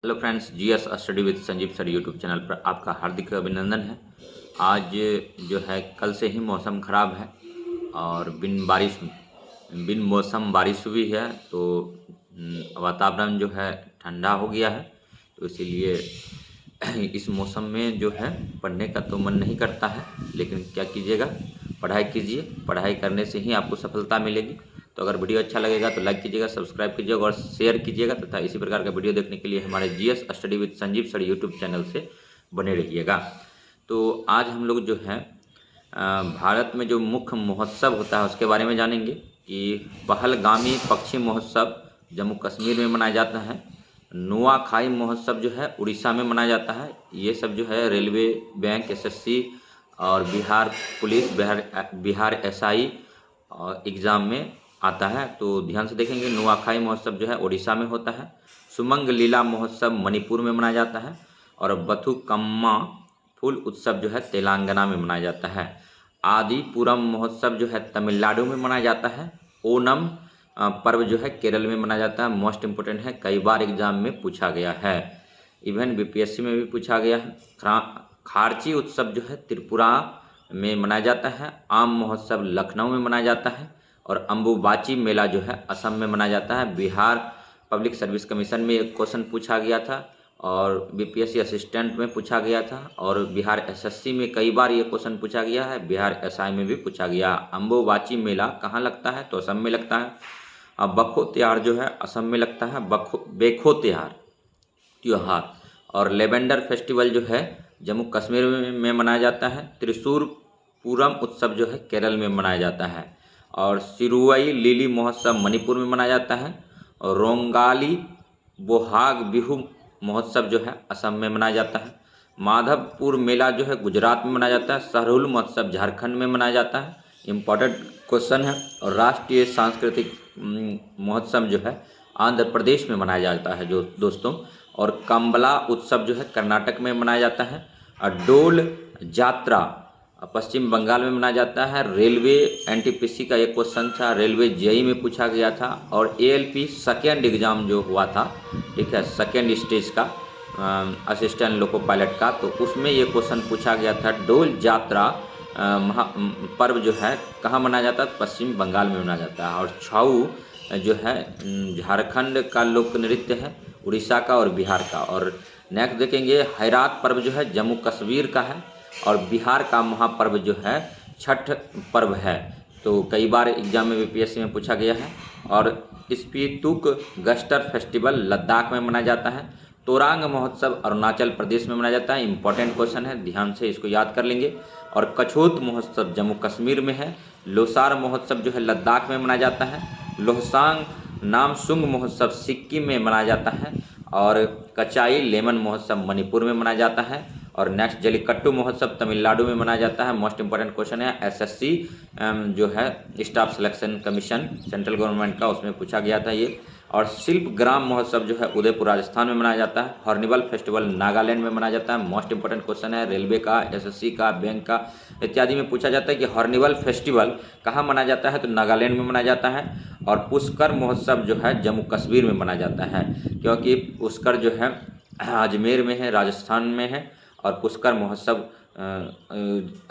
Hello friends, GS study with Sanjeev sir YouTube channel पर आपका हार्दिक अभिनंदन है। आज जो है कल से ही मौसम ख़राब है और बिन मौसम बारिश हुई है, तो वातावरण जो है ठंडा हो गया है। तो इसीलिए इस मौसम में जो है पढ़ने का तो मन नहीं करता है, लेकिन क्या कीजिएगा, पढ़ाई कीजिए। पढ़ाई करने से ही आपको सफलता मिलेगी। तो अगर वीडियो अच्छा लगेगा तो लाइक कीजिएगा, सब्सक्राइब कीजिएगा और शेयर कीजिएगा, तथा इसी प्रकार का वीडियो देखने के लिए हमारे GS study with Sanjeev sir YouTube channel से बने रहिएगा। तो आज हम लोग जो है भारत में जो मुख्य महोत्सव होता है उसके बारे में जानेंगे कि पहलगामी पक्षी महोत्सव जम्मू कश्मीर में मनाया जाता है, नुआखाई महोत्सव जो है उड़ीसा में मनाया जाता है। ये सब जो है रेलवे, बैंक, एसएससी और Bihar police, Bihar SI exam में आता है। तो ध्यान से देखेंगे। नुआखाई महोत्सव जो है उड़ीसा में होता है, सुमंग लीला महोत्सव मणिपुर में मनाया जाता है और बथुकम्मा फूल उत्सव जो है तेलंगाना में मनाया जाता है। आदिपुरम महोत्सव जो है तमिलनाडु में मनाया जाता है। ओनम पर्व जो है केरल में मनाया जाता है। मोस्ट इम्पोर्टेंट है, कई बार एग्जाम में पूछा गया है, इवन बीपीएससी में भी पूछा गया है। खारची उत्सव जो है त्रिपुरा में मनाया जाता है। आम महोत्सव लखनऊ में मनाया जाता है और अम्बुबाची मेला जो है असम में मनाया जाता है। बिहार पब्लिक सर्विस कमीशन में एक क्वेश्चन पूछा गया था और बीपीएससी असिस्टेंट में पूछा गया था और बिहार एसएससी में कई बार ये क्वेश्चन पूछा गया है। बिहार एसआई में भी पूछा गया। अम्बुबाची मेला कहाँ लगता है? तो असम में लगता है। अब बखो त्योहार जो है असम में लगता है, बेखो त्योहार। और लेवेंडर फेस्टिवल जो है जम्मू कश्मीर में मनाया जाता है। त्रिशूर पूरम उत्सव जो है केरल में मनाया जाता है और सिरुवई लिली महोत्सव मणिपुर में मनाया जाता है और रोंगाली बोहाग बिहू महोत्सव जो है असम में मनाया जाता है। माधवपुर मेला जो है गुजरात में मनाया जाता है। सरहुल महोत्सव झारखंड में मनाया जाता है। इम्पोर्टेंट क्वेश्चन है। और राष्ट्रीय सांस्कृतिक महोत्सव जो है आंध्र प्रदेश में मनाया जाता है जो दोस्तों। और कंबला उत्सव जो है कर्नाटक में मनाया जाता है। और डोल जात्रा पश्चिम बंगाल में मनाया जाता है। रेलवे एनटीपीसी का एक क्वेश्चन था, रेलवे जेई में पूछा गया था। और एएलपी सेकेंड एग्जाम जो हुआ था, ठीक है, सेकेंड स्टेज का असिस्टेंट लोको पायलट का, तो उसमें ये क्वेश्चन पूछा गया था। डोल जात्रा पर्व जो है कहाँ मनाया जाता है? पश्चिम बंगाल में मनाया जाता है। और छऊ जो है झारखंड का लोक नृत्य है, उड़ीसा का और बिहार का। और नेक्स्ट देखेंगे, हैरात पर्व जो है जम्मू कश्मीर का है और बिहार का महापर्व जो है छठ पर्व है। तो कई बार एग्जाम में बीपीएससी में पूछा गया है। और स्पीतुक गस्टर फेस्टिवल लद्दाख में मनाया जाता है। तोरांग महोत्सव अरुणाचल प्रदेश में मनाया जाता है। इंपॉर्टेंट क्वेश्चन है, ध्यान से इसको याद कर लेंगे। और कछोत महोत्सव जम्मू कश्मीर में है। लोसार महोत्सव जो है लद्दाख में मनाया जाता है। लोहसांग नामसुंग महोत्सव सिक्किम में मनाया जाता है। और कचाई लेमन महोत्सव मणिपुर में मनाया जाता है। और नेक्स्ट जलीकट्टू महोत्सव तमिलनाडु में मनाया जाता है। मोस्ट इंपॉर्टेंट क्वेश्चन है, एसएससी जो है staff selection commission central government का, उसमें पूछा गया था ये। और शिल्प ग्राम महोत्सव जो है उदयपुर राजस्थान में मनाया जाता है। हॉर्निवल फेस्टिवल नागालैंड में मनाया जाता है। मोस्ट इंपॉर्टेंट क्वेश्चन है, रेलवे का, एसएससी का, बैंक का इत्यादि में पूछा जाता है कि हॉर्निवल फेस्टिवल कहाँ मनाया जाता है? तो नागालैंड में मनाया जाता है। और पुष्कर महोत्सव जो है जम्मू कश्मीर में मनाया जाता है, क्योंकि पुष्कर जो है अजमेर में है, राजस्थान में है। और पुष्कर महोत्सव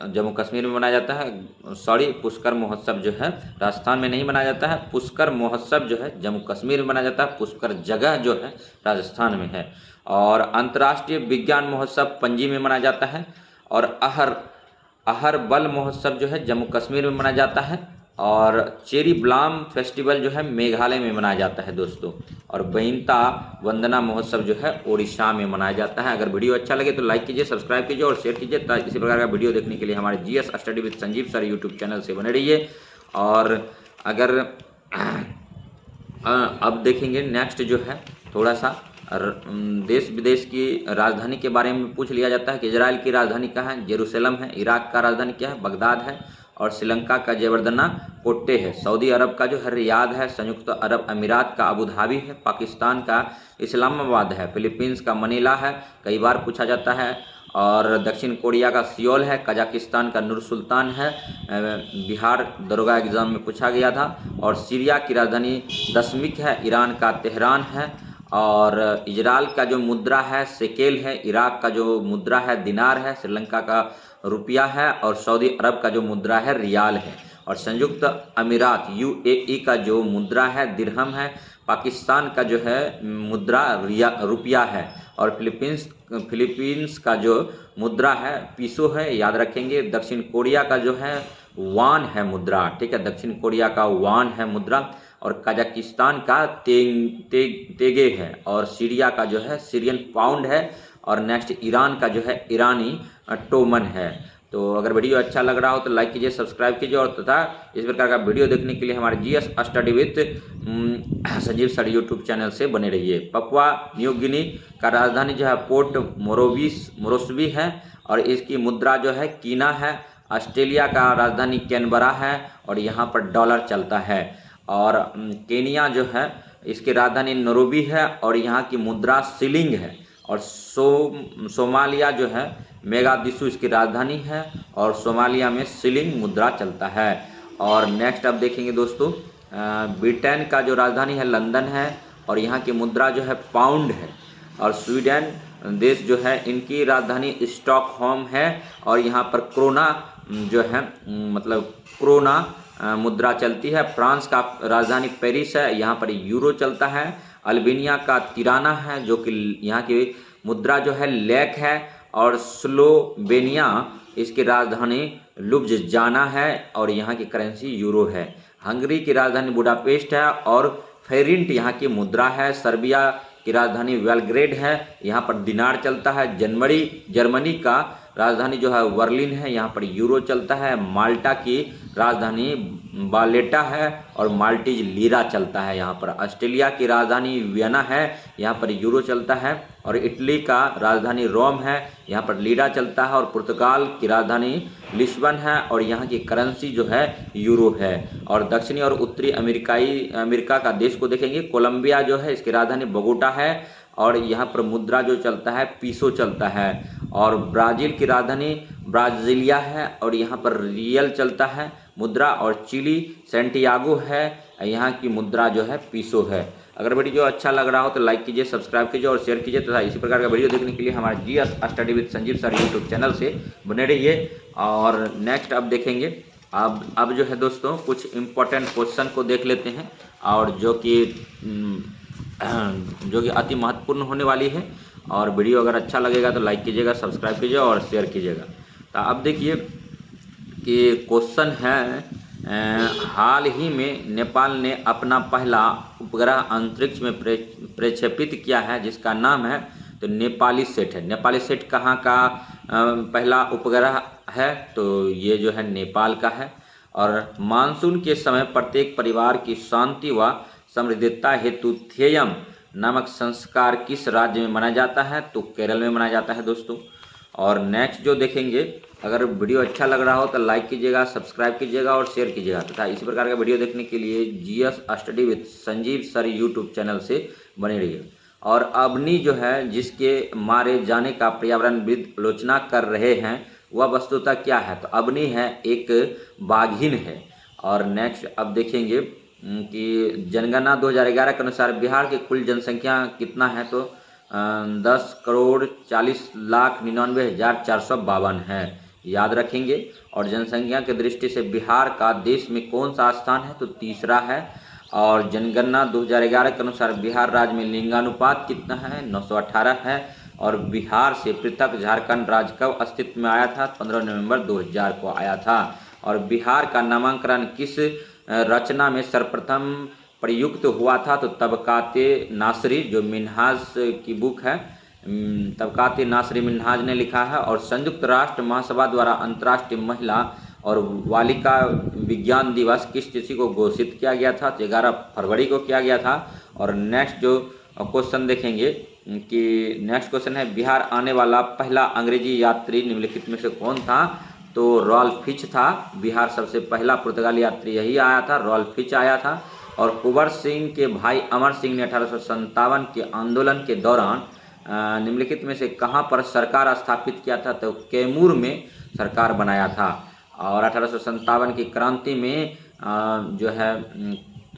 जम्मू कश्मीर में मनाया जाता है। सॉरी, पुष्कर महोत्सव जो है राजस्थान में नहीं मनाया जाता है। पुष्कर महोत्सव जो है जम्मू कश्मीर में मनाया जाता है। पुष्कर जगह जो है राजस्थान में है। और अंतर्राष्ट्रीय विज्ञान महोत्सव पणजी में मनाया जाता है। और अहरबल महोत्सव जो है जम्मू कश्मीर में मनाया जाता है। और चेरी ब्लाम फेस्टिवल जो है मेघालय में मनाया जाता है दोस्तों। और बैनता वंदना महोत्सव जो है ओडिशा में मनाया जाता है। अगर वीडियो अच्छा लगे तो लाइक कीजिए, सब्सक्राइब कीजिए और शेयर कीजिए। इसी प्रकार का वीडियो देखने के लिए हमारे GS study with Sanjeev sir YouTube channel से बने रहिए। और अगर अब देखेंगे नेक्स्ट जो है थोड़ा सा देश विदेश की राजधानी के बारे में पूछ लिया जाता है कि इजराइल की राजधानी कहाँ है? जेरूसलम है। इराक का राजधानी क्या है? बगदाद है। और श्रीलंका का जयवर्धना कोट्टे है। सऊदी अरब का जो है रियाद है। संयुक्त अरब अमीरात का अबू धाबी है। पाकिस्तान का इस्लामाबाद है। फिलीपींस का मनीला है, कई बार पूछा जाता है। और दक्षिण कोरिया का सियोल है। कजाकिस्तान का नूर सुल्तान है। बिहार दरोगा एग्जाम में पूछा गया था। और सीरिया की राजधानी दशमिक है। ईरान का तेहरान है। और इजराइल का जो मुद्रा है शेकेल है, इराक का जो मुद्रा है दिनार है, श्रीलंका का रुपया है, और सऊदी अरब का जो मुद्रा है रियाल है, और संयुक्त अमीरात यूएई का जो मुद्रा है दिरहम है, पाकिस्तान का जो है मुद्रा रुपया है, और फिलीपींस का जो मुद्रा है पीसो है, याद रखेंगे। दक्षिण कोरिया का जो है वान है मुद्रा, ठीक है, दक्षिण कोरिया का वान है मुद्रा, और कजाकिस्तान का तेगे है, और सीरिया का जो है सीरियन पाउंड है, और नेक्स्ट ईरान का जो है ईरानी टोमन है। तो अगर वीडियो अच्छा लग रहा हो तो लाइक कीजिए, सब्सक्राइब कीजिए, और तथा इस प्रकार का वीडियो देखने के लिए हमारे GS study with Sanjeev sir YouTube channel से बने रहिए। पपुआ न्यू गिनी का राजधानी जो है पोर्ट मोरोस्बी है, और इसकी मुद्रा जो है कीना है। ऑस्ट्रेलिया का राजधानी कैनबरा है, और यहाँ पर डॉलर चलता है। और केनिया जो है इसकी राजधानी नैरोबी है, और यहाँ की मुद्रा शिलिंग है। और सोमालिया जो है मोगादिशु इसकी राजधानी है, और सोमालिया में शिलिंग मुद्रा चलता है। और नेक्स्ट अब देखेंगे दोस्तों, ब्रिटेन का जो राजधानी है लंदन है, और यहाँ की मुद्रा जो है पाउंड है। और स्वीडन देश जो है इनकी राजधानी स्टॉकहोम है, और यहाँ पर क्रोना जो है मतलब क्रोना मुद्रा चलती है। फ्रांस का राजधानी पेरिस है, यहाँ पर यूरो चलता है। अल्बानिया का तिराना है, जो कि यहाँ की मुद्रा जो है लेक है। और स्लोवेनिया इसकी राजधानी लुब्जाना है, और यहाँ की करेंसी यूरो है। हंगरी की राजधानी बुडापेस्ट है, और फेरिंट यहाँ की मुद्रा है। सर्बिया की राजधानी बेलग्रेड है, यहाँ पर दिनार चलता है। जर्मनी का राजधानी जो है बर्लिन है, यहाँ पर यूरो चलता है। माल्टा की राजधानी वालेटा है, और माल्टीज लीरा चलता है यहाँ पर। ऑस्ट्रेलिया की राजधानी वियना है, यहाँ पर यूरो चलता है। और इटली का राजधानी रोम है, यहाँ पर लीरा चलता है। और पुर्तगाल की राजधानी लिस्बन है, और यहाँ की करेंसी जो है यूरो है। और दक्षिणी और उत्तरी अमेरिका का देश को देखेंगे, कोलंबिया जो है इसकी राजधानी बोगोटा है, और यहाँ पर मुद्रा जो चलता है पीसो चलता है। और ब्राज़ील की राजधानी ब्राज़ीलिया है, और यहाँ पर रियल चलता है मुद्रा। और चिली सैंटियागो है, यहाँ की मुद्रा जो है पीसो है। अगर वीडियो अच्छा लग रहा हो तो लाइक कीजिए, सब्सक्राइब कीजिए, और शेयर कीजिए, तथा इसी प्रकार का वीडियो देखने के लिए हमारे GS study with Sanjeev sir YouTube channel से बने रहिए। और नेक्स्ट अब देखेंगे, अब जो है दोस्तों कुछ इम्पोर्टेंट क्वेश्चन को देख लेते हैं, और जो कि अति महत्वपूर्ण होने वाली है। और वीडियो अगर अच्छा लगेगा तो लाइक कीजिएगा, सब्सक्राइब कीजिएगा, और शेयर कीजिएगा। तो अब देखिए कि क्वेश्चन है, हाल ही में नेपाल ने अपना पहला उपग्रह अंतरिक्ष में प्रक्षेपित किया है, जिसका नाम है तो नेपाली सेट है। नेपाली सेट कहाँ का पहला उपग्रह है, तो ये जो है नेपाल का है। और मानसून के समय प्रत्येक परिवार की शांति व समृद्धता हेतु थेयम नामक संस्कार किस राज्य में मनाया जाता है, तो केरल में मनाया जाता है दोस्तों। और नेक्स्ट जो देखेंगे, अगर वीडियो अच्छा लग रहा हो तो लाइक कीजिएगा, सब्सक्राइब कीजिएगा, और शेयर कीजिएगा, तथा इसी प्रकार का वीडियो देखने के लिए GS study with Sanjeev sir YouTube channel से बने रहिए। और अवनी जो है जिसके मारे जाने का पर्यावरणविद आलोचना कर रहे हैं, वह वस्तुतः क्या है, तो अवनी है एक बाघिन है। और नेक्स्ट अब देखेंगे कि जनगणना 2011 के अनुसार बिहार की कुल जनसंख्या कितना है, तो 10,40,99,452 है, याद रखेंगे। और जनसंख्या की दृष्टि से बिहार का देश में कौन सा स्थान है, तो तीसरा है। और जनगणना 2011 के अनुसार बिहार राज्य में लिंगानुपात कितना है, 918 है। और बिहार से पृथक झारखंड राज्य कब अस्तित्व में आया था, 15 नवंबर 2000 को आया था। और बिहार का नामांकन किस रचना में सर्वप्रथम प्रयुक्त हुआ था, तो तबकाते नासरी, जो मिन्हाज की बुक है, तबकाते नासरी मिन्हाज ने लिखा है। और संयुक्त राष्ट्र महासभा द्वारा अंतर्राष्ट्रीय महिला और बालिका विज्ञान दिवस किस तिथि को घोषित किया गया था, तो 11 फरवरी को किया गया था। और नेक्स्ट जो क्वेश्चन देखेंगे कि नेक्स्ट क्वेश्चन है, बिहार आने वाला पहला अंग्रेजी यात्री निम्नलिखित में से कौन था, तो रॉल्फ फिच था। बिहार सबसे पहला पुर्तगाली यात्री यही आया था, रॉल्फ फिच आया था। और कुंवर सिंह के भाई अमर सिंह ने 1857 के आंदोलन के दौरान निम्नलिखित में से कहां पर सरकार स्थापित किया था, तो कैमूर में सरकार बनाया था। और 1857 की क्रांति में जो है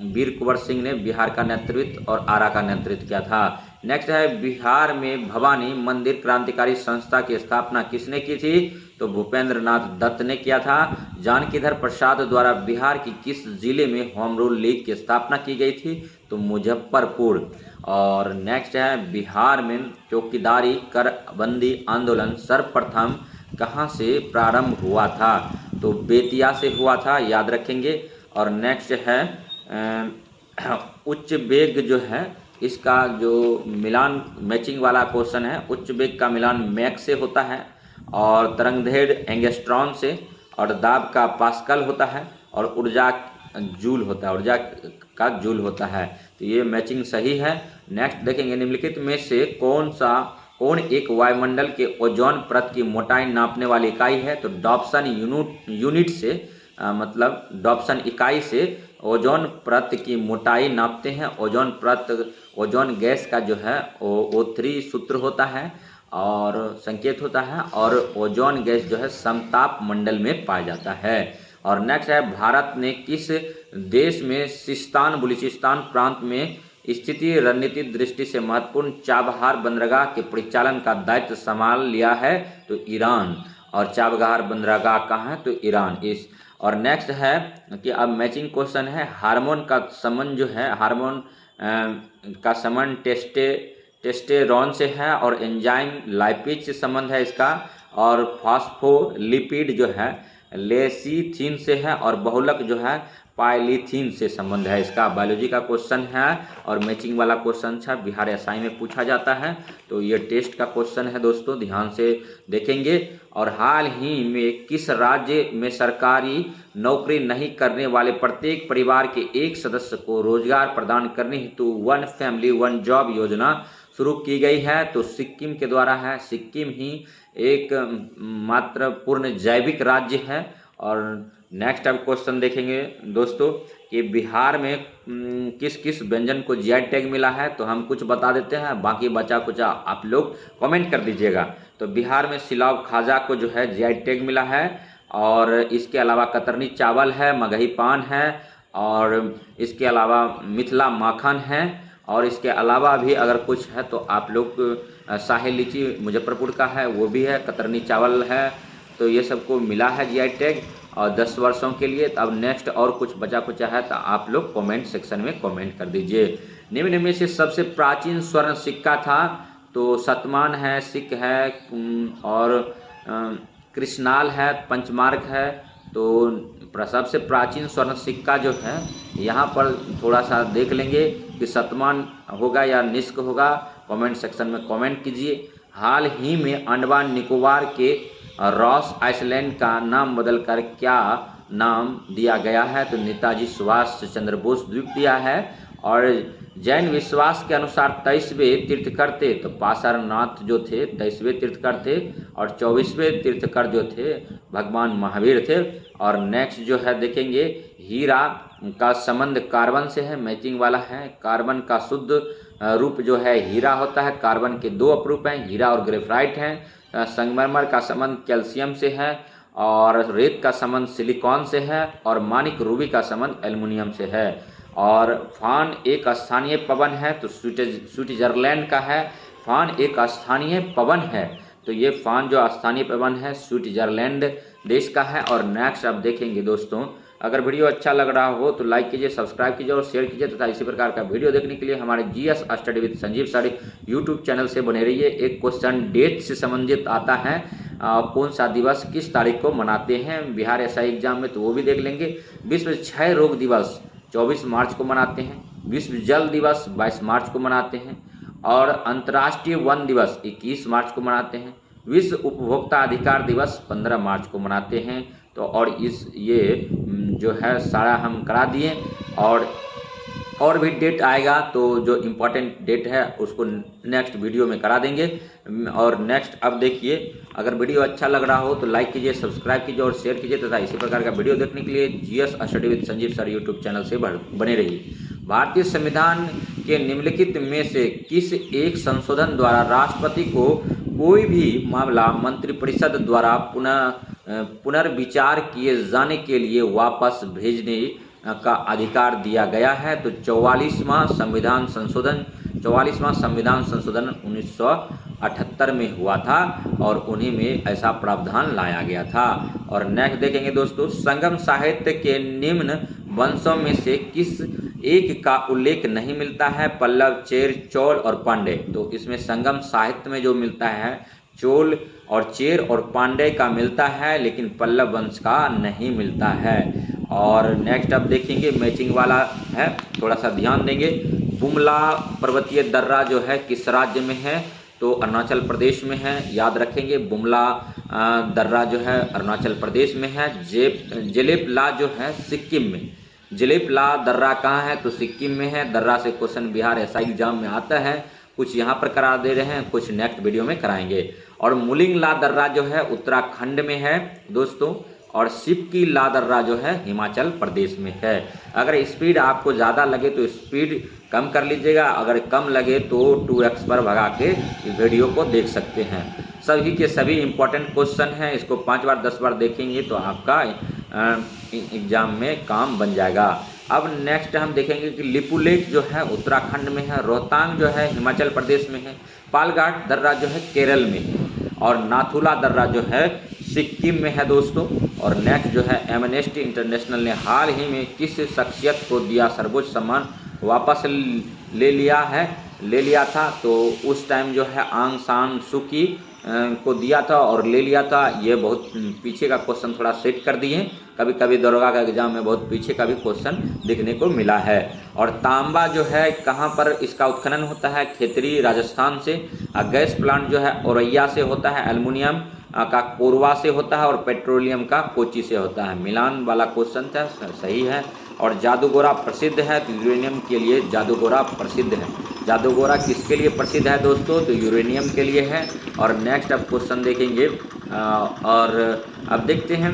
वीर कुंवर सिंह ने बिहार का नेतृत्व और आरा का नेतृत्व किया था। नेक्स्ट है बिहार में भवानी मंदिर क्रांतिकारी संस्था की स्थापना किसने की थी? तो भूपेंद्र नाथ दत्त ने किया था। जानकीधर प्रसाद द्वारा बिहार की किस जिले में होम रूल लीग की स्थापना की गई थी? तो मुजफ्फरपुर। और नेक्स्ट है बिहार में चौकीदारी कर बंदी आंदोलन सर्वप्रथम कहाँ से प्रारंभ हुआ था? तो बेतिया से हुआ था, याद रखेंगे। और नेक्स्ट है उच्च वेग जो है इसका जो मिलान मैचिंग वाला क्वेश्चन है, उच्च वेग का मिलान मैक से होता है और तरंगदैर्घ्य एंगस्ट्रॉन से, और दाब का पास्कल होता है और ऊर्जा जूल होता है, ऊर्जा का जूल होता है। तो ये मैचिंग सही है। नेक्स्ट देखेंगे निम्नलिखित में से कौन एक वायुमंडल के ओजोन परत की मोटाई नापने वाली इकाई है? तो डॉप्सन यूनिट से मतलब डॉप्सन इकाई से ओजोन परत की मोटाई नापते हैं। ओजोन परत ओजोन गैस का जो है O3 सूत्र होता है और संकेत होता है, और ओजोन गैस जो है समताप मंडल में पाया जाता है। और नेक्स्ट है भारत ने किस देश में सिस्तान बलूचिस्तान प्रांत में स्थिति रणनीतिक दृष्टि से महत्वपूर्ण चाबहार बंदरगाह के परिचालन का दायित्व संभाल लिया है? तो ईरान। और चाबहार बंदरगाह कहाँ है? तो ईरान। इस और नेक्स्ट है कि अब मैचिंग क्वेश्चन है, हार्मोन का संबंध जो है, हार्मोन का संबंध टेस्टेरोन से है और एंजाइम लाइपेज से संबंध है इसका, और फॉस्फोलिपिड जो है लेसिथिन से है, और बहुलक जो है पाइलिथिन से संबंध है इसका। बायोलॉजी का क्वेश्चन है और मैचिंग वाला क्वेश्चन था, बिहार एसआई में पूछा जाता है। तो ये टेस्ट का क्वेश्चन है दोस्तों, ध्यान से देखेंगे। और हाल ही में किस राज्य में सरकारी नौकरी नहीं करने वाले प्रत्येक परिवार के एक सदस्य को रोजगार प्रदान करने हेतु वन फैमिली वन जॉब योजना शुरू की गई है? तो सिक्किम के द्वारा है। सिक्किम ही एक मात्र पूर्ण जैविक राज्य है। और नेक्स्ट अब क्वेश्चन देखेंगे दोस्तों कि बिहार में किस किस व्यंजन को जीआई टैग मिला है? तो हम कुछ बता देते हैं, बाकी बचा कुछ आप लोग कमेंट कर दीजिएगा। तो बिहार में सिलाव खाजा को जो है जीआई टैग मिला है, और इसके अलावा कतरनी चावल है, मगही पान है, और इसके अलावा मिथिला माखन है, और इसके अलावा भी अगर कुछ है तो आप लोग शाही लीची मुजफ्फरपुर का है वो भी है, कतरनी चावल है। तो ये सबको मिला है जीआई टैग और 10 वर्षों के लिए। तो अब नेक्स्ट और कुछ बचा कुछ है तो आप लोग कमेंट सेक्शन में कमेंट कर दीजिए। निम्न में से सबसे प्राचीन स्वर्ण सिक्का था? तो शतमान है, सिक्क है, और कृष्णाल है, पंचमार्क है। तो सबसे प्राचीन स्वर्ण सिक्का जो है यहाँ पर थोड़ा सा देख लेंगे कि शतमान होगा या निष्क होगा, कमेंट सेक्शन में कमेंट कीजिए। हाल ही में अंडमान निकोबार के रॉस आइलैंड का नाम बदलकर क्या नाम दिया गया है? तो नेताजी सुभाष चंद्र बोस द्वीप दिया है। और जैन विश्वास के अनुसार 23वें तीर्थकर थे, तो पासारनाथ जो थे 23वें तीर्थकर थे, और 24वें तीर्थकर जो थे भगवान महावीर थे। और नेक्स्ट जो है देखेंगे हीरा का संबंध कार्बन से है, मैचिंग वाला है। कार्बन का शुद्ध रूप जो है हीरा होता है। कार्बन के 2 अपरूप हैं, हीरा और ग्रेफाइट हैं। संगमरमर का संबंध कैल्शियम से है, और रेत का संबंध सिलिकॉन से है, और मानिक रूबी का संबंध एल्युमिनियम से है। और फान एक स्थानीय पवन है, तो स्विट्जरलैंड का है। फान एक स्थानीय पवन है, तो ये फान जो स्थानीय पवन है स्विट्जरलैंड देश का है। और नेक्स्ट आप देखेंगे दोस्तों, अगर वीडियो अच्छा लग रहा हो तो लाइक कीजिए, सब्सक्राइब कीजिए और शेयर कीजिए, तथा इसी प्रकार का वीडियो देखने के लिए हमारे GS study with Sanjeev sir YouTube channel से बने रहिए। एक क्वेश्चन डेट से संबंधित आता है, कौन सा दिवस किस तारीख को मनाते हैं बिहार एसआई एग्जाम में, तो वो भी देख लेंगे। विश्व क्षय रोग दिवस 24 मार्च को मनाते हैं। विश्व जल दिवस 22 मार्च को मनाते हैं। और अंतर्राष्ट्रीय वन दिवस 21 मार्च को मनाते हैं। विश्व उपभोक्ता अधिकार दिवस 15 मार्च को मनाते हैं। तो और ये जो है सारा हम करा दिए, और भी डेट आएगा तो जो इम्पोर्टेंट डेट है उसको नेक्स्ट वीडियो में करा देंगे। और नेक्स्ट अब देखिए, अगर वीडियो अच्छा लग रहा हो तो लाइक कीजिए, सब्सक्राइब कीजिए और शेयर कीजिए, तथा इसी प्रकार का वीडियो देखने के लिए GS study with Sanjeev sir YouTube channel से बने रहिए। भारतीय संविधान के निम्नलिखित में से किस एक संशोधन द्वारा राष्ट्रपति को कोई भी मामला मंत्रिपरिषद द्वारा पुनर्विचार किए जाने के लिए वापस भेजने का अधिकार दिया गया है। तो 44वां संविधान संशोधन 1978 में हुआ था और उन्हीं में ऐसा प्रावधान लाया गया था। और नेक्स्ट देखेंगे दोस्तों, संगम साहित्य के निम्न वंशों में से किस एक का उल्लेख नहीं मिलता है? पल्लव, चेर, चोल और पांड्य। तो इसमें संगम साहित्य में जो मिलता है चोल और चेर और पांड्य का मिलता है, लेकिन पल्लव वंश का नहीं मिलता है। और नेक्स्ट अब देखेंगे मैचिंग वाला है, थोड़ा सा ध्यान देंगे। बुमला पर्वतीय दर्रा जो है किस राज्य में है? तो अरुणाचल प्रदेश में है, याद रखेंगे। बुमला दर्रा जो है अरुणाचल प्रदेश में है। जेलेपला जो है सिक्किम में। जेलेपला दर्रा कहाँ है? तो सिक्किम में है। दर्रा से क्वेश्चन बिहार एसआई एग्जाम में आता है, कुछ यहाँ पर करा दे रहे हैं, कुछ नेक्स्ट वीडियो में कराएंगे। और मुलिंगला दर्रा जो है उत्तराखंड में है दोस्तों, और सिपकी ला दर्रा जो है हिमाचल प्रदेश में है। अगर स्पीड आपको ज़्यादा लगे तो स्पीड कम कर लीजिएगा, अगर कम लगे तो 2x पर भगा के वीडियो को देख सकते हैं। सभी के सभी इम्पोर्टेंट क्वेश्चन हैं, इसको 5 बार 10 बार देखेंगे तो आपका एग्जाम में काम बन जाएगा। अब नेक्स्ट हम देखेंगे कि लिपुलेख जो है उत्तराखंड में है, रोहतांग जो है हिमाचल प्रदेश में है, पालघाट दर्रा जो है केरल में है, और नाथुला दर्रा जो है सिक्किम में है दोस्तों। और नेक्स्ट जो है एमनेस्टी इंटरनेशनल ने हाल ही में किस शख्सियत को दिया सर्वोच्च सम्मान वापस ले लिया था? तो उस टाइम जो है आंग सान सूकी को दिया था और ले लिया था। ये बहुत पीछे का क्वेश्चन थोड़ा सेट कर दिए, कभी कभी दरोगा का एग्जाम में बहुत पीछे का भी क्वेश्चन देखने को मिला है। और तांबा जो है कहाँ पर इसका उत्खनन होता है? खेतरी राजस्थान से। गैस प्लांट जो है औरैया से होता है, एल्युमिनियम का कोरबा से होता है और पेट्रोलियम का कोची से होता है। मिलान वाला क्वेश्चन था, सही है। और जादूगोरा प्रसिद्ध है, तो यूरेनियम के लिए जादूगोरा प्रसिद्ध है। जादूगोरा किसके लिए प्रसिद्ध है दोस्तों? तो यूरेनियम के लिए है। और नेक्स्ट अब क्वेश्चन देखेंगे, और अब देखते हैं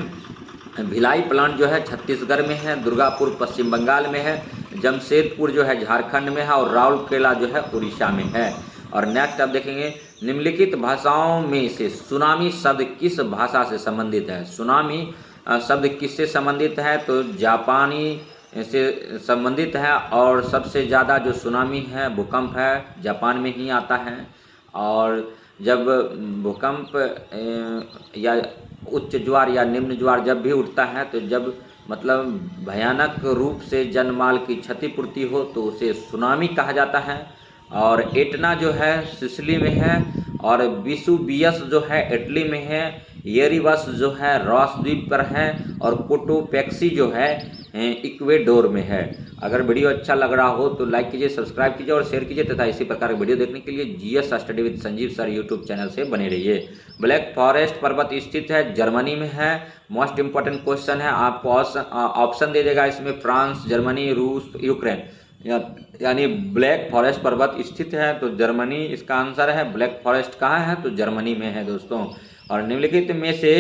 भिलाई प्लांट जो है छत्तीसगढ़ में है, दुर्गापुर पश्चिम बंगाल में है, जमशेदपुर जो है झारखंड में है और राउरकेला जो है उड़ीसा में है। और नेक्स्ट अब देखेंगे निम्नलिखित भाषाओं में से सुनामी शब्द किस भाषा से संबंधित है? सुनामी शब्द किससे संबंधित है? तो जापानी से संबंधित है, और सबसे ज़्यादा जो सुनामी है भूकंप है जापान में ही आता है। और जब भूकंप या उच्च ज्वार या निम्न ज्वार जब भी उठता है, तो जब मतलब भयानक रूप से जनमाल की क्षतिपूर्ति हो तो उसे सुनामी कहा जाता है। और एटना जो है सिसिली में है, और विसुवियस जो है इटली में है, येरिवस जो है रॉस द्वीप पर है, और कोटोपैक्सी जो है इक्वेडोर में है। अगर वीडियो अच्छा लग रहा हो तो लाइक कीजिए, सब्सक्राइब कीजिए और शेयर कीजिए, तथा इसी प्रकार वीडियो देखने के लिए GS study with Sanjeev sir YouTube channel से बने रहिए। ब्लैक फॉरेस्ट पर्वत स्थित है, जर्मनी में है। मोस्ट इंपॉर्टेंट क्वेश्चन है, आपको ऑप्शन दे देगा इसमें फ्रांस, जर्मनी, रूस, यूक्रेन, यानी ब्लैक फॉरेस्ट पर्वत स्थित है तो जर्मनी इसका आंसर है। ब्लैक फॉरेस्ट कहाँ है? तो जर्मनी में है दोस्तों। और निम्नलिखित में से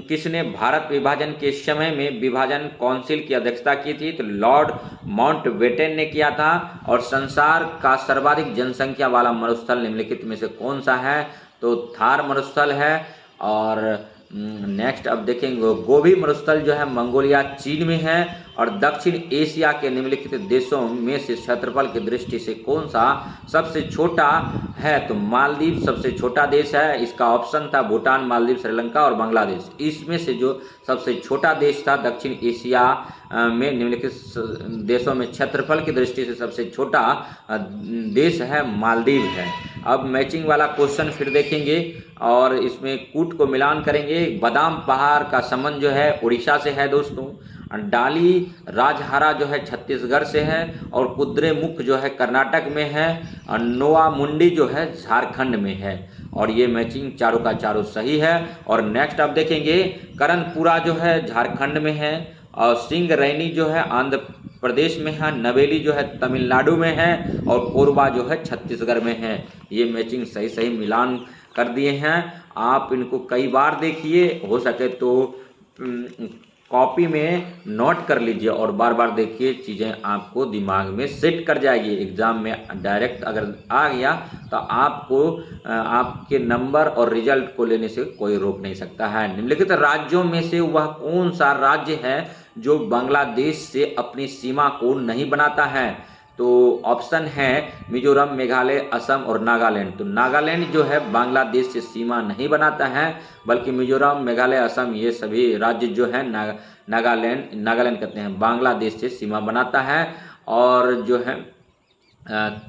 किसने भारत विभाजन के समय में विभाजन काउंसिल की अध्यक्षता की थी? तो लॉर्ड माउंटबेटन ने किया था। और संसार का सर्वाधिक जनसंख्या वाला मरुस्थल निम्नलिखित में से कौन सा है? तो थार मरुस्थल है। और नेक्स्ट अब देखेंगे गोबी मरुस्थल जो है मंगोलिया चीन में है। और दक्षिण एशिया के निम्नलिखित देशों में से क्षेत्रफल की दृष्टि से कौन सा सबसे छोटा है? तो मालदीव सबसे छोटा देश है। इसका ऑप्शन था भूटान, मालदीव, श्रीलंका और बांग्लादेश। इसमें से जो सबसे छोटा देश था दक्षिण एशिया में निम्नलिखित देशों में क्षेत्रफल की दृष्टि से सबसे छोटा देश है मालदीव है। अब मैचिंग वाला क्वेश्चन फिर देखेंगे और इसमें कूट को मिलान करेंगे। बादाम पहाड़ का संबंध जो है उड़ीसा से है दोस्तों। डाली राजहारा जो है छत्तीसगढ़ से है, और कुद्रेमुख जो है कर्नाटक में है, और नोआ मुंडी जो है झारखंड में है। और ये मैचिंग चारों का चारों सही है। और नेक्स्ट आप देखेंगे करणपुरा जो है झारखंड में है, और सिंह रैनी जो है आंध्र प्रदेश में है, नवेली जो है तमिलनाडु में है, और कोरबा जो है छत्तीसगढ़ में है। ये मैचिंग सही सही मिलान कर दिए हैं। आप इनको कई बार देखिए, हो सके तो कॉपी में नोट कर लीजिए और बार बार देखिए, चीज़ें आपको दिमाग में सेट कर जाएगी। एग्ज़ाम में डायरेक्ट अगर आ गया तो आपको आपके नंबर और रिजल्ट को लेने से कोई रोक नहीं सकता है। निम्नलिखित राज्यों में से वह कौन सा राज्य है जो बांग्लादेश से अपनी सीमा को नहीं बनाता है? तो ऑप्शन है मिजोरम, मेघालय, असम और नागालैंड। तो नागालैंड जो है बांग्लादेश से सीमा नहीं बनाता है, बल्कि मिजोरम, मेघालय, असम ये सभी राज्य जो है नागालैंड कहते हैं, बांग्लादेश से सीमा बनाता है। और जो है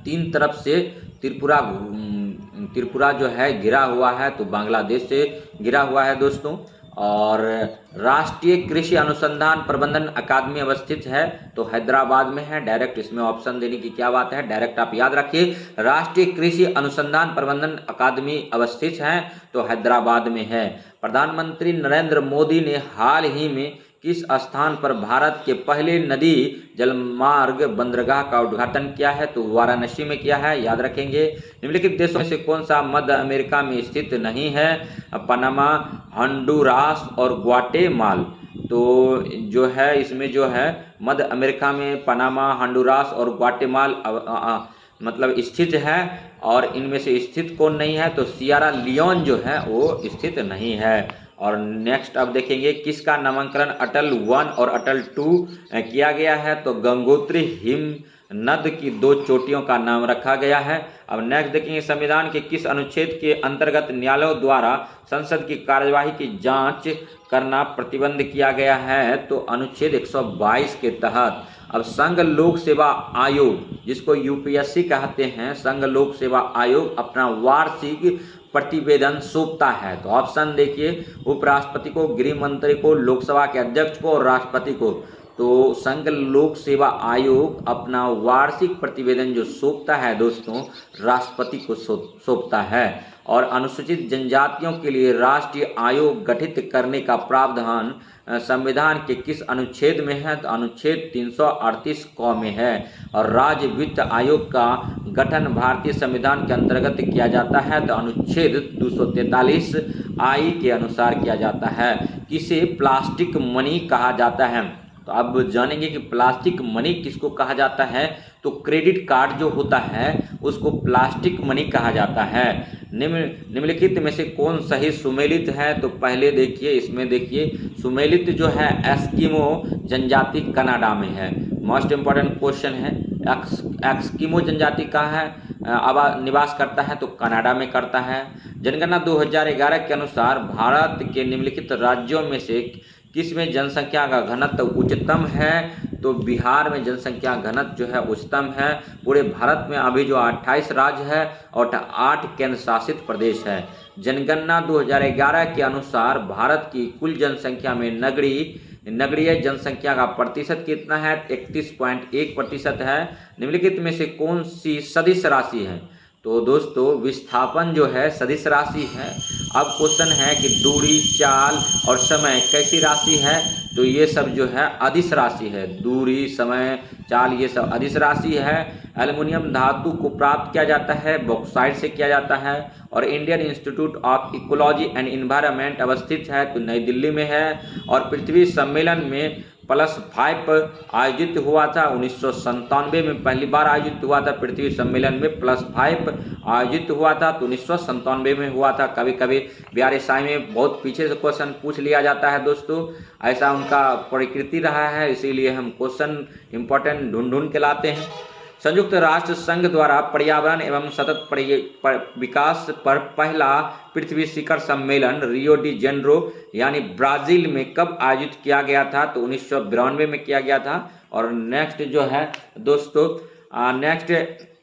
3 तरफ से त्रिपुरा जो है घिरा हुआ है, तो बांग्लादेश से घिरा हुआ है दोस्तों। और राष्ट्रीय कृषि अनुसंधान प्रबंधन अकादमी अवस्थित है, तो हैदराबाद में है। डायरेक्ट इसमें ऑप्शन देने की क्या बात है, डायरेक्ट आप याद रखिए, राष्ट्रीय कृषि अनुसंधान प्रबंधन अकादमी अवस्थित है, तो हैदराबाद में है। प्रधानमंत्री नरेंद्र मोदी ने हाल ही में किस स्थान पर भारत के पहले नदी जलमार्ग बंदरगाह का उद्घाटन किया है? तो वाराणसी में किया है, याद रखेंगे। निम्नलिखित देशों में से कौन सा मध्य अमेरिका में स्थित नहीं है? पनामा, हंडुरास और ग्वाटेमाला। तो जो है इसमें जो है मध्य अमेरिका में पनामा, हंडुरास और ग्वाटेमाला मतलब स्थित है, और इनमें से स्थित कौन नहीं है? तो सियरा लियोन जो है वो स्थित नहीं है। और नेक्स्ट अब देखेंगे किसका नामकरण अटल 1 और अटल 2 किया गया है? तो गंगोत्री हिमनद की 2 चोटियों का नाम रखा गया है। अब नेक्स्ट देखेंगे संविधान के किस अनुच्छेद के अंतर्गत न्यायालयों द्वारा संसद की कार्यवाही की जांच करना प्रतिबंध किया गया है? तो अनुच्छेद 122 के तहत। अब संघ लोक सेवा आयोग, जिसको यूपीएससी कहते हैं, संघ लोक सेवा आयोग अपना वार्षिक प्रतिवेदन सौंपता है। तो ऑप्शन देखिए, उपराष्ट्रपति को, गृह मंत्री को, लोकसभा के अध्यक्ष को और राष्ट्रपति को। तो संघ लोक सेवा आयोग अपना वार्षिक प्रतिवेदन जो सौंपता है दोस्तों, राष्ट्रपति को सौंपता है। और अनुसूचित जनजातियों के लिए राष्ट्रीय आयोग गठित करने का प्रावधान संविधान के किस अनुच्छेद में है? तो अनुच्छेद 338 क में है। और राज्य वित्त आयोग का गठन भारतीय संविधान के अंतर्गत किया जाता है, तो अनुच्छेद 243 आई के अनुसार किया जाता है। किसे प्लास्टिक मनी कहा जाता है? तो अब जानेंगे कि प्लास्टिक मनी किसको कहा जाता है। तो क्रेडिट कार्ड जो होता है उसको प्लास्टिक मनी कहा जाता है। निम्नलिखित में से कौन सही सुमेलित है? तो पहले देखिए, इसमें देखिए सुमेलित जो है एस्किमो जनजाति कनाडा में है। मोस्ट इम्पॉर्टेंट क्वेश्चन है, एस्किमो जनजाति कहाँ है निवास करता है? तो कनाडा में करता है। जनगणना 2011 के अनुसार भारत के निम्नलिखित राज्यों में से किसमें जनसंख्या का घनत्व उच्चतम है? तो बिहार में जनसंख्या घनत्व जो है उच्चतम है। पूरे भारत में अभी जो 28 राज्य है और 8 केंद्र शासित प्रदेश है। जनगणना 2011 के अनुसार भारत की कुल जनसंख्या में नगरीय जनसंख्या का प्रतिशत कितना है? 31.1% है। निम्नलिखित में से कौन सी सदिश राशि है? तो दोस्तों विस्थापन जो है सदिश राशि है। अब क्वेश्चन है कि दूरी, चाल और समय कैसी राशि है? तो ये सब जो है अदिश राशि है। दूरी, समय, चाल ये सब अदिश राशि है। एल्युमिनियम धातु को प्राप्त किया जाता है बॉक्साइट से किया जाता है। और Indian institute of ecology and environment अवस्थित है, तो नई दिल्ली में है। और पृथ्वी सम्मेलन में +5 आयोजित हुआ था 1997 में, पहली बार आयोजित हुआ था पृथ्वी सम्मेलन में। +5 आयोजित हुआ था, तो 1997 में हुआ था। कभी कभी बिहार साई में बहुत पीछे से क्वेश्चन पूछ लिया जाता है दोस्तों, ऐसा उनका प्रकृति रहा है, इसीलिए हम क्वेश्चन इंपॉर्टेंट ढूंढ के लाते हैं। संयुक्त राष्ट्र संघ द्वारा पर्यावरण एवं सतत विकास पर पहला पृथ्वी शिखर सम्मेलन रियो डी जेनेरो यानी ब्राजील में कब आयोजित किया गया था? तो 1992 में किया गया था। और नेक्स्ट जो है दोस्तों, नेक्स्ट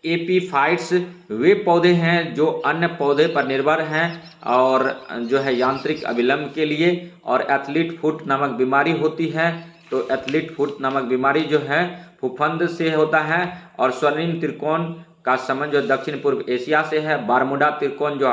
एपीफाइट्स वे पौधे हैं जो अन्य पौधे पर निर्भर हैं और जो है यांत्रिक अविलंब के लिए। और एथलीट फुट नामक बीमारी होती है, तो एथलीट फुट नामक बीमारी जो है फुफंद से होता है। और स्वर्णिम त्रिकोण का संबंध जो दक्षिण पूर्व एशिया से है। बारमूडा त्रिकोण जो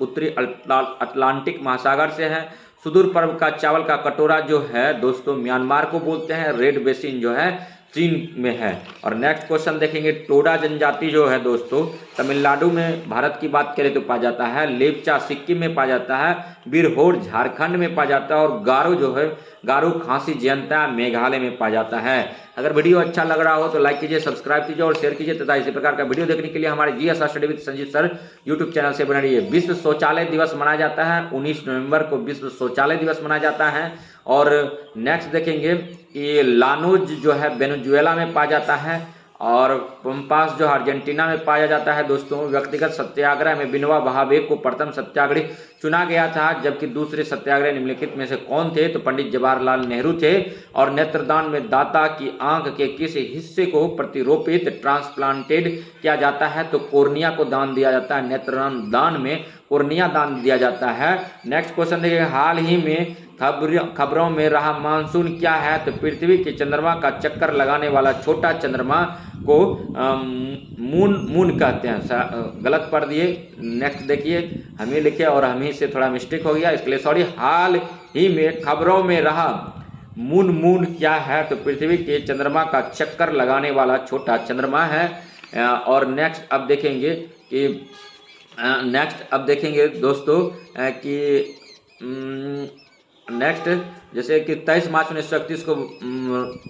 उत्तरी अटलांटिक महासागर से है। सुदूर पर्व का चावल का कटोरा जो है दोस्तों म्यांमार को बोलते हैं। रेड बेसिन जो है चीन में है। और नेक्स्ट क्वेश्चन देखेंगे, टोडा जनजाति जो है दोस्तों तमिलनाडु में भारत की बात करें तो पाया जाता है, लेपचा सिक्किम में पाया जाता है, बिरहोर झारखंड में पाया जाता है और गारो जो है गारो खासी जयंता मेघालय में पाया जाता है। अगर वीडियो अच्छा लग रहा हो तो लाइक कीजिए, सब्सक्राइब कीजिए और शेयर कीजिए तथा इसी प्रकार का वीडियो देखने के लिए हमारे GS study with Sanjeev sir YouTube channel से बने रहिए। विश्व शौचालय दिवस मनाया जाता है 19 नवंबर को विश्व शौचालय दिवस मनाया जाता है। और नेक्स्ट देखेंगे कि लानोज जो है वेनेजुएला में पाया जाता है और पंपास जो अर्जेंटीना में पाया जाता है। दोस्तों, व्यक्तिगत सत्याग्रह में विनोबा भावे को प्रथम सत्याग्रही चुना गया था, जबकि दूसरे सत्याग्रह निम्नलिखित में से कौन थे? तो पंडित जवाहरलाल नेहरू थे। और नेत्रदान में दाता की आंख के किस हिस्से को प्रतिरोपित ट्रांसप्लांटेड किया जाता है? तो कोर्निया को दान दिया जाता है। नेत्रदान में कोर्निया दान दिया जाता है। नेक्स्ट क्वेश्चन देखिए, हाल ही में खबरों में रहा मानसून क्या है? तो पृथ्वी के चंद्रमा का चक्कर लगाने वाला छोटा चंद्रमा को मून कहते हैं। गलत पढ़ दिए। नेक्स्ट देखिए, हम ही लिखे और हम ही से थोड़ा मिस्टेक हो गया, इसके लिए सॉरी। हाल ही में खबरों में रहा मून क्या है? तो पृथ्वी के चंद्रमा का चक्कर लगाने वाला छोटा चंद्रमा है। और नेक्स्ट अब देखेंगे दोस्तों कि नेक्स्ट जैसे कि 23 मार्च 1931 को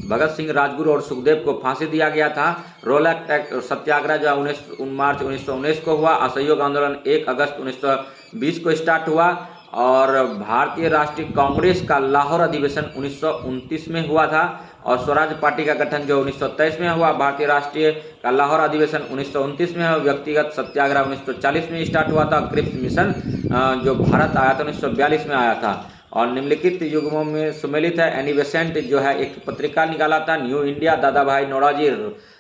भगत सिंह, राजगुरु और सुखदेव को फांसी दिया गया था। रोलैक सत्याग्रह जो 19 मार्च 1919 को हुआ। असहयोग आंदोलन 1 अगस्त 1920 को स्टार्ट हुआ। और भारतीय राष्ट्रीय कांग्रेस का लाहौर अधिवेशन 1929 में हुआ था। और स्वराज पार्टी का गठन जो 1923 में हुआ। भारतीय राष्ट्रीय का लाहौर अधिवेशन 1929 में हुआ। व्यक्तिगत सत्याग्रह 1940 में स्टार्ट हुआ था। क्रिप्स मिशन जो भारत आया था 1942 में आया था। और निम्नलिखित युग्मों में सुमेलित है। एनी बेसेंट जो है एक पत्रिका निकाला था। न्यू इंडिया दादा भाई नौरोजी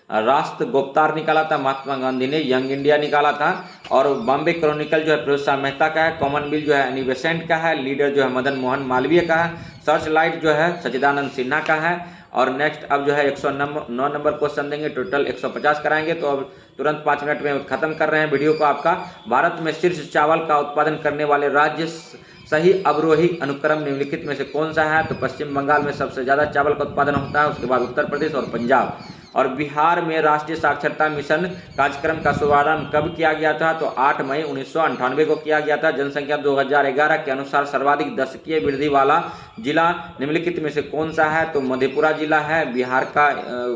राष्ट्र गुप्तार निकाला था। महात्मा गांधी ने यंग इंडिया निकाला था। और बॉम्बे क्रॉनिकल जो है फिरोज शाह मेहता का है। कॉमनवेल्थ जो है एनी बेसेंट का है। लीडर जो है मदन मोहन मालवीय का है। सर्च लाइट जो है सच्चिदानंद सिन्हा का है। और नेक्स्ट अब जो है 109 नंबर क्वेश्चन देंगे, टोटल 150 कराएंगे। तो अब तुरंत 5 मिनट में खत्म कर रहे हैं वीडियो को आपका। भारत में शीर्ष चावल का उत्पादन करने वाले राज्य सही अवरोही अनुक्रम निम्नलिखित में से कौन सा है? तो पश्चिम बंगाल में सबसे ज़्यादा चावल का उत्पादन होता है, उसके बाद उत्तर प्रदेश और पंजाब। और बिहार में राष्ट्रीय साक्षरता मिशन कार्यक्रम का शुभारंभ कब किया गया था? तो 8 मई 1998 को किया गया था। जनसंख्या 2011 के अनुसार सर्वाधिक दशकीय वृद्धि वाला जिला निम्नलिखित में से कौन सा है? तो मधेपुरा जिला है। बिहार का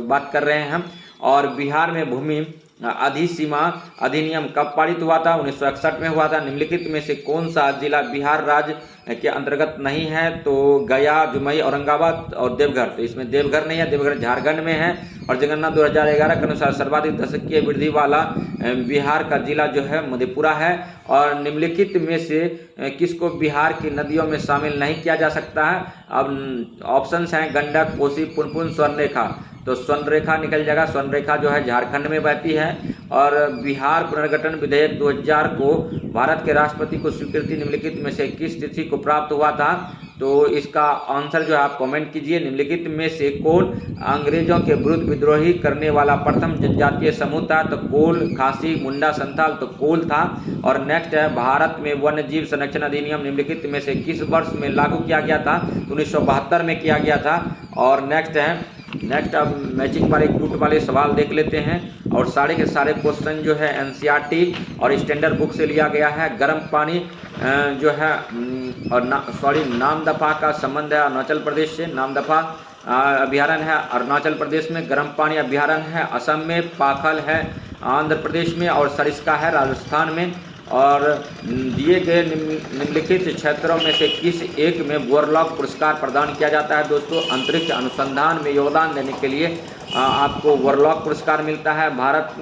बात कर रहे हैं हम। और बिहार में भूमि अधिसीमा अधिनियम कब पारित हुआ था? 1961 में हुआ था। निम्नलिखित में से कौन सा जिला बिहार राज्य के अंतर्गत नहीं है? तो गया, जमुई, औरंगाबाद और देवघर। तो इसमें देवघर नहीं है, देवघर झारखंड में है। और जनगणना 2011 के अनुसार सर्वाधिक दशकीय वृद्धि वाला बिहार का जिला जो है मधेपुरा है। और निम्नलिखित में से किसको बिहार की नदियों में शामिल नहीं किया जा सकता है? अब ऑप्शंस हैं गंडक, कोसी, पुनपुन, स्वर्णरेखा। तो स्वर्णरेखा निकल जाएगा। स्वर्णरेखा जो है झारखंड में बहती है। और बिहार पुनर्गठन विधेयक 2000 को भारत के राष्ट्रपति को स्वीकृति निम्नलिखित में से किस तिथि को प्राप्त हुआ था? तो इसका आंसर जो है आप कमेंट कीजिए। निम्नलिखित में से कौन अंग्रेजों के विरुद्ध विद्रोही करने वाला प्रथम जनजातीय समूह था? तो कोल, खासी, मुंडा, संथाल। तो कोल था। और नेक्स्ट है, भारत में वन्य जीव संरक्षण अधिनियम निम्नलिखित में से किस वर्ष में लागू किया गया था? 1972 में किया गया था। और नेक्स्ट अब मैचिंग वाले क्यूट वाले सवाल देख लेते हैं। और सारे के सारे क्वेश्चन जो है एनसीईआरटी और स्टैंडर्ड बुक से लिया गया है। गर्म पानी जो है और नामदफा का संबंध है अरुणाचल प्रदेश से। नामदफा अभ्यारण्य है अरुणाचल प्रदेश में। गर्म पानी अभ्यारण्य है असम में। पाखल है आंध्र प्रदेश में। और सरिस्का है राजस्थान में। और दिए गए निम्नलिखित क्षेत्रों में से किस एक में वोरलॉग पुरस्कार प्रदान किया जाता है? दोस्तों, अंतरिक्ष अनुसंधान में योगदान देने के लिए आपको वोरलॉग पुरस्कार मिलता है। भारत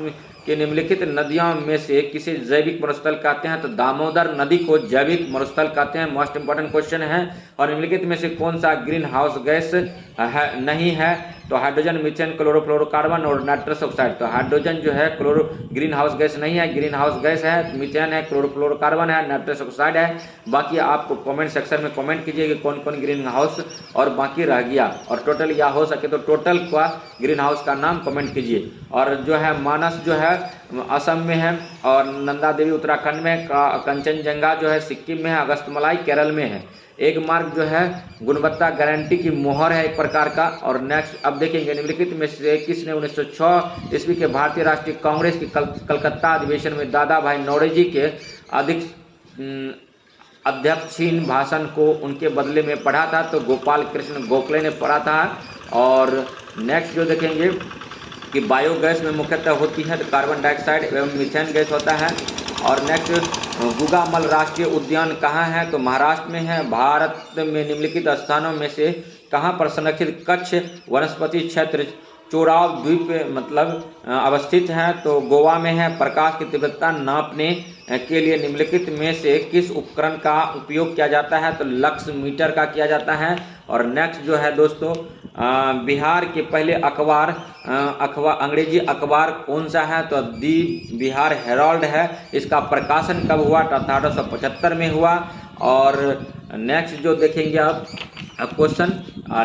के निम्नलिखित नदियों में से किसे जैविक मरुस्थल कहते हैं? तो दामोदर नदी को जैविक मरुस्थल कहते हैं। मोस्ट इंपॉर्टेंट क्वेश्चन है। और निम्नलिखित में से कौन सा ग्रीन हाउस गैस नहीं है? तो हाइड्रोजन, मीथेन, क्लोरोफ्लोरोकार्बन और नाइट्रस ऑक्साइड। तो हाइड्रोजन जो है ग्रीन हाउस गैस नहीं है, ग्रीन हाउस गैस है। मीथेन है, क्लोरोफ्लोरोकार्बन है, नाइट्रस ऑक्साइड है। बाकी आपको कमेंट सेक्शन में कमेंट कीजिए कि कौन कौन ग्रीन हाउस और बाकी रह गया। और टोटल या हो सके तो टोटल का ग्रीन हाउस का नाम कमेंट कीजिए। और जो है मानस जो है असम में है, और नंदा देवी उत्तराखंड में है, कंचनजंगा जो है सिक्किम में है, अगस्तमलाई केरल में है। एक मार्क जो है गुणवत्ता गारंटी की मोहर है एक प्रकार का। और नेक्स्ट अब देखेंगे निम्नलिखित में से किसने 1906 ईस्वी के भारतीय राष्ट्रीय कांग्रेस की कलकत्ता अधिवेशन में दादा भाई नौरोजी के अध्यक्षीण भाषण को उनके बदले में पढ़ा था? तो गोपाल कृष्ण गोखले ने पढ़ा था। और नेक्स्ट जो देखेंगे कि बायोगैस में मुख्यतः होती है तो कार्बन डाइऑक्साइड एवं मीथेन गैस होता है। और नेक्स्ट गुगामल राष्ट्रीय उद्यान कहाँ है? तो महाराष्ट्र में है। भारत में निम्नलिखित स्थानों में से कहाँ पर संरक्षित कच्छ वनस्पति क्षेत्र चोराव द्वीप अवस्थित है? तो गोवा में है। प्रकाश की तीव्रता नापने के लिए निम्नलिखित में से किस उपकरण का उपयोग किया जाता है? तो लक्स मीटर का किया जाता है। और नेक्स्ट जो है दोस्तों बिहार के पहले अखबार अंग्रेजी अखबार कौन सा है? तो दी बिहार हेराल्ड है। इसका प्रकाशन कब हुआ? तो 1875 में हुआ। और नेक्स्ट जो देखेंगे अब क्वेश्चन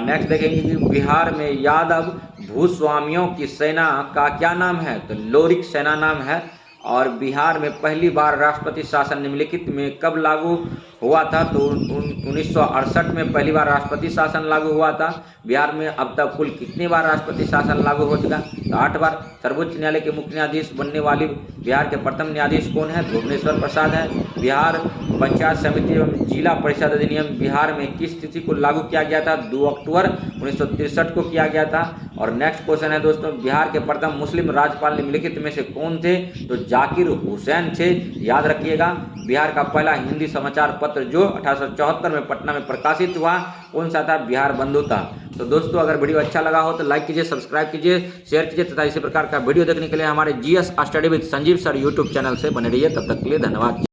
नेक्स्ट देखेंगे कि बिहार में यादव भूस्वामियों की सेना का क्या नाम है? तो लोरिक सेना नाम है। और बिहार में पहली बार राष्ट्रपति शासन निम्नलिखित में कब लागू हुआ था? तो 1968 में पहली बार राष्ट्रपति शासन लागू हुआ था। बिहार में अब तक कुल कितनी बार राष्ट्रपति शासन लागू हो चुका? तो 8 बार। सर्वोच्च न्यायालय के मुख्य न्यायाधीश बनने वाली बिहार के प्रथम न्यायाधीश कौन है? भुवनेश्वर प्रसाद है। बिहार पंचायत समिति एवं जिला परिषद अधिनियम बिहार में किस तिथि को लागू किया गया था? 2 अक्टूबर 1963 को किया गया था। और नेक्स्ट क्वेश्चन है दोस्तों बिहार के प्रथम मुस्लिम राज्यपाल निम्नलिखित में से कौन थे? तो जाकिर हुसैन थे। याद रखिएगा। बिहार का पहला हिंदी समाचार पत्र जो 1874 में पटना में प्रकाशित हुआ कौन सा था? बिहार बंधु था। तो दोस्तों अगर वीडियो अच्छा लगा हो तो लाइक कीजिए, सब्सक्राइब कीजिए, शेयर कीजिए तथा इसी प्रकार का वीडियो देखने के लिए हमारे GS study with Sanjeev sir YouTube channel से बने रहिए। तब तक के लिए धन्यवाद।